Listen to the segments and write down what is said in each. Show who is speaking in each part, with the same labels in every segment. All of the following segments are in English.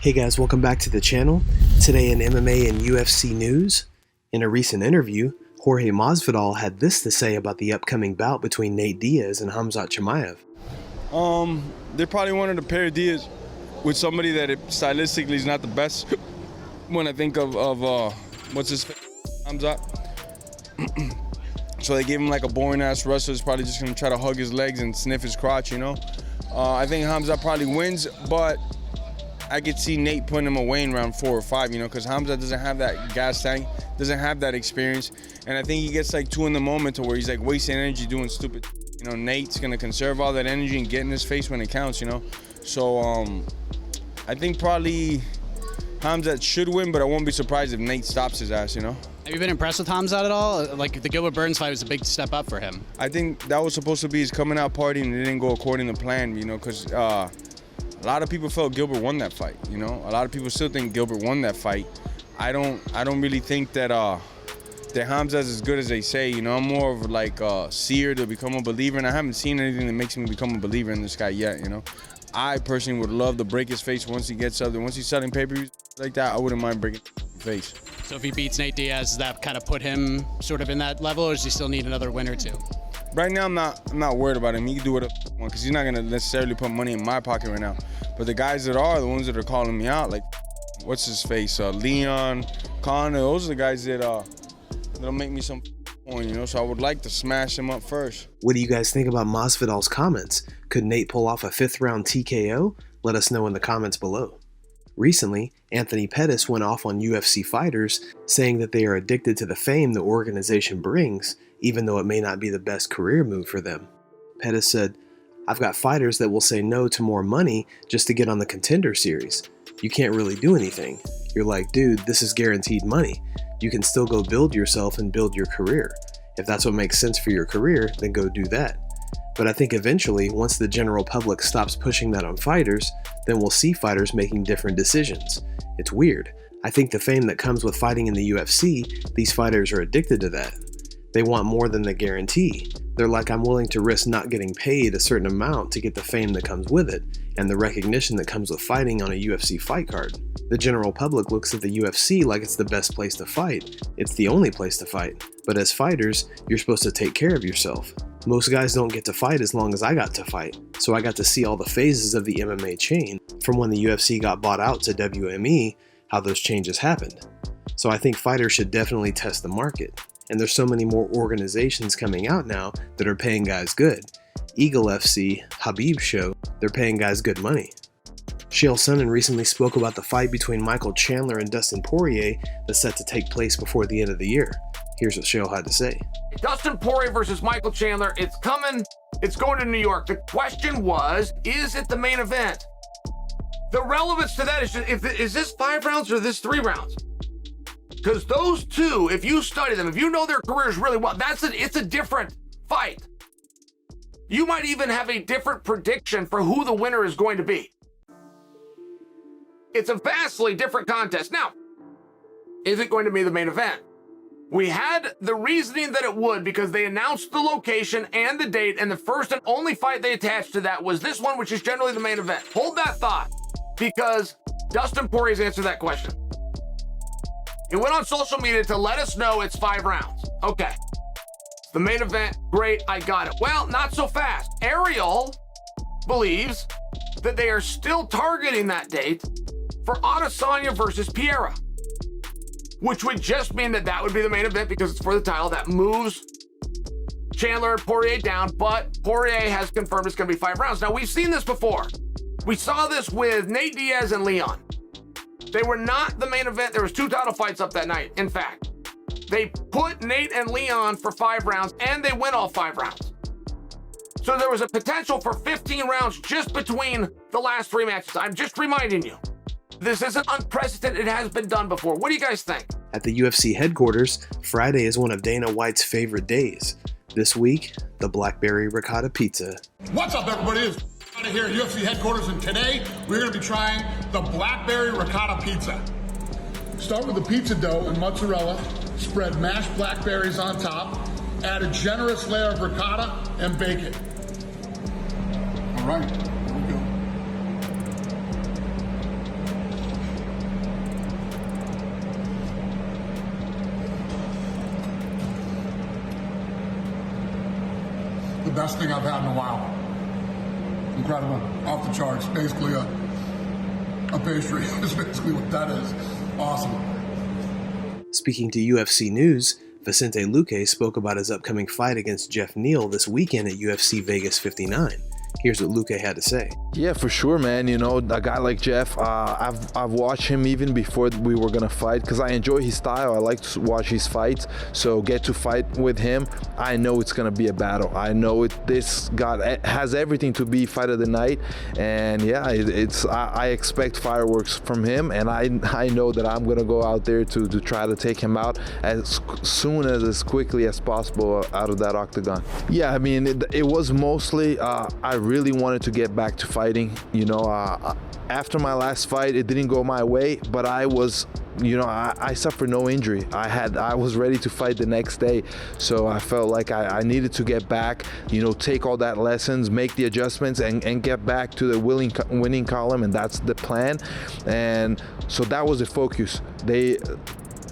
Speaker 1: Hey guys, welcome back to the channel. Today in MMA and UFC news, in a recent interview, Jorge Masvidal had this to say about the upcoming bout between Nate Diaz and Khamzat Chimaev.
Speaker 2: They probably wanted to pair Diaz with somebody that stylistically is not the best. When I think of what's his face, Khamzat. So they gave him like a boring ass wrestler who's probably just gonna try to hug his legs and sniff his crotch, you know. I think Khamzat probably wins, but I could see Nate putting him away in round 4 or 5, you know, because Khamzat doesn't have that gas tank, doesn't have that experience, and I think he gets like too in the moment to where he's like wasting energy doing stupid. You know, Nate's gonna conserve all that energy and get in his face when it counts, you know. So I think probably Khamzat should win, but I won't be surprised if Nate stops his ass, you know.
Speaker 3: Have you been impressed with Khamzat at all? Like, the Gilbert Burns fight was a big step up for him.
Speaker 2: I think that was supposed to be his coming out party, and it didn't go according to plan, you know, because a lot of people felt Gilbert won that fight, you know. A lot of people still think Gilbert won that fight. I don't really think that that Khamzat's as good as they say, you know. I'm more of like a seer to become a believer, and I haven't seen anything that makes me become a believer in this guy yet, you know. I personally would love to break his face once he gets up there. Once he's selling pay-per-views like that, I wouldn't mind breaking his face.
Speaker 3: So if he beats Nate Diaz, does that kind of put him sort of in that level, or does he still need another win or two?
Speaker 2: Right now, I'm not worried about him. He can do whatever he wants, because he's not gonna necessarily put money in my pocket right now. But the guys that are the ones that are calling me out, like what's his face, Leon, Conor, those are the guys that that'll make me some point, you know. So I would like to smash him up first.
Speaker 1: What do you guys think about Masvidal's comments? Could Nate pull off a 5th round TKO? Let us know in the comments below. Recently, Anthony Pettis went off on UFC fighters, saying that they are addicted to the fame the organization brings, even though it may not be the best career move for them. Pettis said, "I've got fighters that will say no to more money just to get on the Contender Series. You can't really do anything. You're like, dude, this is guaranteed money. You can still go build yourself and build your career. If that's what makes sense for your career, then go do that. But I think eventually, once the general public stops pushing that on fighters, then we'll see fighters making different decisions. It's weird. I think the fame that comes with fighting in the UFC, these fighters are addicted to that. They want more than the guarantee. They're like, I'm willing to risk not getting paid a certain amount to get the fame that comes with it, and the recognition that comes with fighting on a UFC fight card. The general public looks at the UFC like it's the best place to fight. It's the only place to fight. But as fighters, you're supposed to take care of yourself. Most guys don't get to fight as long as I got to fight, so I got to see all the phases of the MMA chain, from when the UFC got bought out to WME, how those changes happened. So I think fighters should definitely test the market. And there's so many more organizations coming out now that are paying guys good. Eagle FC, Habib's show, they're paying guys good money. Chael Sonnen recently spoke about the fight between Michael Chandler and Dustin Poirier that's set to take place before the end of the year. Here's what Chael had to say.
Speaker 4: Dustin Poirier versus Michael Chandler, it's coming, it's going to New York. The question was, is it the main event? The relevance to that is, is this 5 rounds or this 3 rounds? Because those two, if you study them, if you know their careers really well, it's a different fight. You might even have a different prediction for who the winner is going to be. It's a vastly different contest. Now, is it going to be the main event? We had the reasoning that it would because they announced the location and the date, and the first and only fight they attached to that was this one, which is generally the main event. Hold that thought, because Dustin Poirier's answered that question. He went on social media to let us know it's 5 rounds. Okay. The main event, great, I got it. Well, not so fast. Ariel believes that they are still targeting that date for Adesanya versus Porier, which would just mean that would be the main event because it's for the title. That moves Chandler and Poirier down, but Poirier has confirmed it's going to be 5 rounds. Now, we've seen this before. We saw this with Nate Diaz and Leon. They were not the main event. There was 2 title fights up that night. In fact, they put Nate and Leon for 5 rounds, and they went all 5 rounds. So there was a potential for 15 rounds just between the last 3 matches. I'm just reminding you, this isn't unprecedented. It has been done before. What do you guys think?
Speaker 1: At the UFC headquarters, Friday is one of Dana White's favorite days. This week, the blackberry ricotta pizza.
Speaker 5: What's up, everybody? It's out of here at UFC headquarters, and today we're going to be trying the blackberry ricotta pizza. Start with the pizza dough and mozzarella, spread mashed blackberries on top, add a generous layer of ricotta, and bake it. All right, here we go. best thing I've had in a while. Incredible, off the charts. Basically a pastry is basically what that is. Awesome.
Speaker 1: Speaking to UFC News, Vincente Luque spoke about his upcoming fight against Jeff Neal this weekend at UFC Vegas 59. Here's what Luque had to say.
Speaker 6: Yeah, for sure, man. You know, a guy like Jeff, I've watched him even before we were gonna fight because I enjoy his style. I like to watch his fights. So get to fight with him, I know it's gonna be a battle. I know this guy has everything to be fight of the night, and yeah, I expect fireworks from him, and I know that I'm gonna go out there to try to take him out as quickly as possible out of that octagon. Yeah, I mean, it was mostly I really wanted to get back to fighting. You know, after my last fight, it didn't go my way, but I was, you know, I suffered no injury. I was ready to fight the next day, so I felt like I needed to get back, you know, take all that lessons, make the adjustments, and get back to the winning column, and that's the plan. And so that was the focus.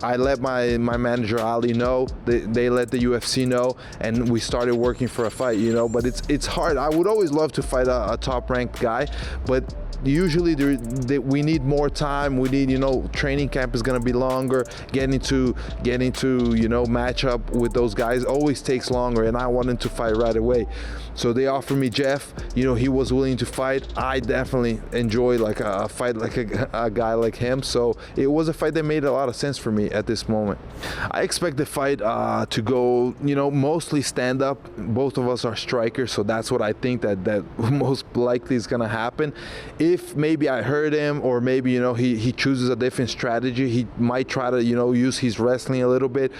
Speaker 6: I let my manager Ali know, they let the UFC know, and we started working for a fight, you know, but it's hard. I would always love to fight a top-ranked guy, but usually we need more time. We need, you know, training camp is going to be longer. Getting to you know, match up with those guys always takes longer, and I wanted to fight right away. So they offered me Jeff. You know, he was willing to fight. I definitely enjoy like a fight like a guy like him. So it was a fight that made a lot of sense for me at this moment. I expect the fight to go, you know, mostly stand up. Both of us are strikers, so that's what I think that most likely is going to happen. If maybe I hurt him, or maybe, you know, he chooses a different strategy, he might try to, you know, use his wrestling a little bit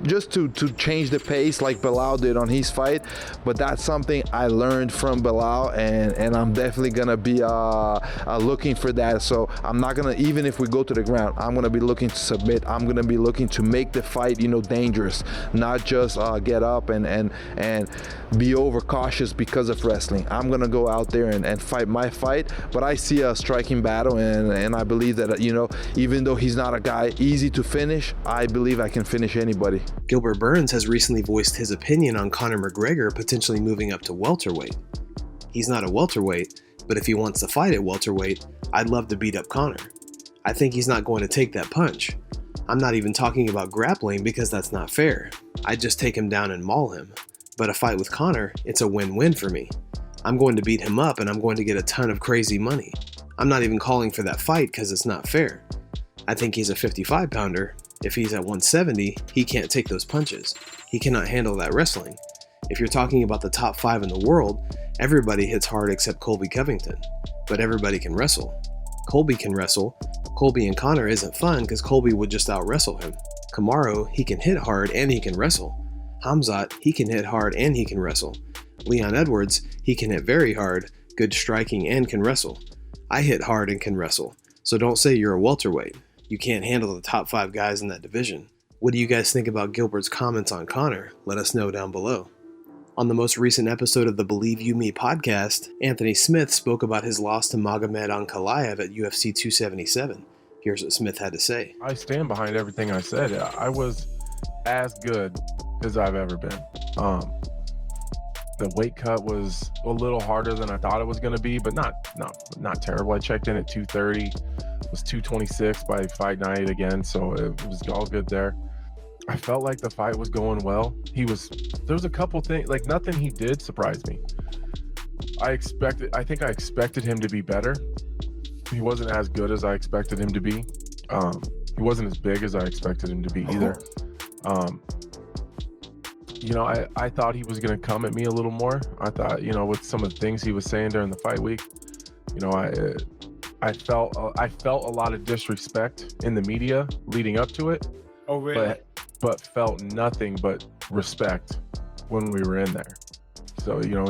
Speaker 6: just to change the pace like Belal did on his fight. But that's something I learned from Belal, and I'm definitely gonna be looking for that. So I'm not gonna, even if we go to the ground, I'm gonna be looking to submit. I'm gonna be looking to make the fight, you know, dangerous, not just get up and be overcautious because of wrestling. I'm gonna go out there and fight my fight. But I see a striking battle, and I believe that, you know, even though he's not a guy easy to finish, I believe I can finish anybody.
Speaker 1: Gilbert Burns has recently voiced his opinion on Conor McGregor potentially moving up to welterweight. He's not a welterweight, but if he wants to fight at welterweight, I'd love to beat up Conor. I think he's not going to take that punch. I'm not even talking about grappling because that's not fair. I'd just take him down and maul him. But a fight with Conor, it's a win-win for me. I'm going to beat him up, and I'm going to get a ton of crazy money. I'm not even calling for that fight because it's not fair. I think he's a 55-pounder. If he's at 170, he can't take those punches. He cannot handle that wrestling. If you're talking about the top 5 in the world, everybody hits hard except Colby Covington. But everybody can wrestle. Colby can wrestle. Colby and Conor isn't fun because Colby would just out-wrestle him. Kamaru, he can hit hard and he can wrestle. Khamzat, he can hit hard and he can wrestle. Leon Edwards, he can hit very hard, good striking, and can wrestle. I hit hard and can wrestle, so don't say you're a welterweight. You can't handle the top 5 guys in that division. What do you guys think about Gilbert's comments on Conor? Let us know down below. On the most recent episode of the Believe You Me podcast, Anthony Smith spoke about his loss to Magomed Ankalaev at UFC 277. Here's what Smith had to say.
Speaker 7: I stand behind everything I said. I was as good as I've ever been. The weight cut was a little harder than I thought it was going to be, but not terrible. I checked in at 230, was 226 by fight night again, so it was all good there. I felt like the fight was going well. There was a couple things, like nothing he did surprised me. I think I expected him to be better. He wasn't as good as I expected him to be. He wasn't as big as I expected him to be either. You know, I thought he was going to come at me a little more. I thought, you know, with some of the things he was saying during the fight week, you know, I felt a lot of disrespect in the media leading up to it.
Speaker 8: Oh, really?
Speaker 7: But felt nothing but respect when we were in there. So, you know,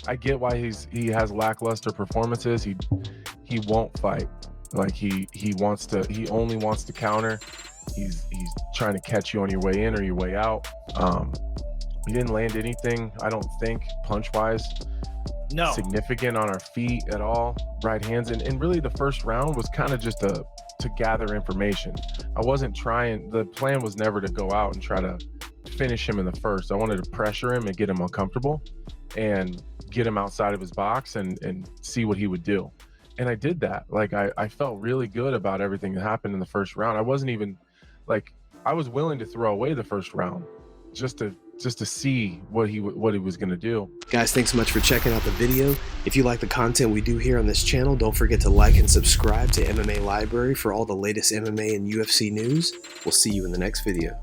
Speaker 7: I get why he has lackluster performances. He won't fight. Like he only wants to counter. He's trying to catch you on your way in or your way out. He didn't land anything, I don't think, punch-wise, significant on our feet at all. Right hands, and really the first round was kind of just to gather information. I wasn't trying. The plan was never to go out and try to finish him in the first. I wanted to pressure him and get him uncomfortable, and get him outside of his box and see what he would do. And I did that. Like, I felt really good about everything that happened in the first round. I wasn't even like, I was willing to throw away the first round just to see what he was going to do.
Speaker 1: Guys, thanks so much for checking out the video. If you like the content we do here on this channel, don't forget to like and subscribe to MMA Library for all the latest MMA and UFC news. We'll see you in the next video.